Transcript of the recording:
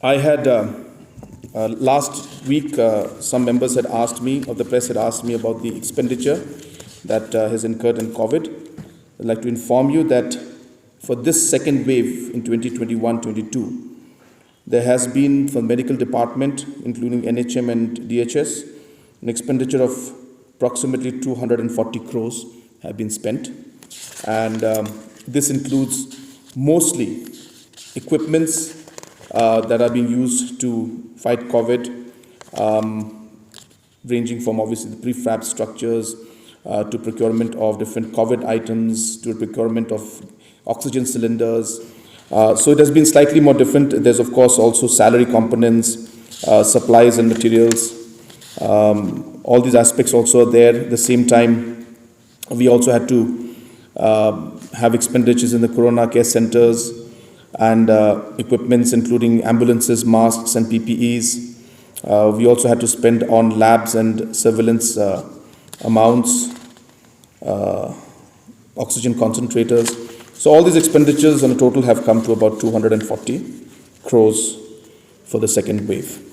I had last week, some members had asked me, or the press had asked me about the expenditure that has incurred in COVID. I'd like to inform you that for this second wave in 2021-22, there has been, for the medical department, including NHM and DHS, an expenditure of approximately 240 crores have been spent. And this includes mostly equipments that are being used to fight COVID, ranging from obviously the prefab structures to procurement of different COVID items, to procurement of oxygen cylinders. So it has been slightly more different. There's of course also salary components, supplies and materials. All these aspects also are there. At the same time, we also had to have expenditures in the Corona care centers and equipments including ambulances, masks and PPEs. We also had to spend on labs and surveillance amounts, oxygen concentrators. So all these expenditures on a total have come to about 240 crores for the second wave.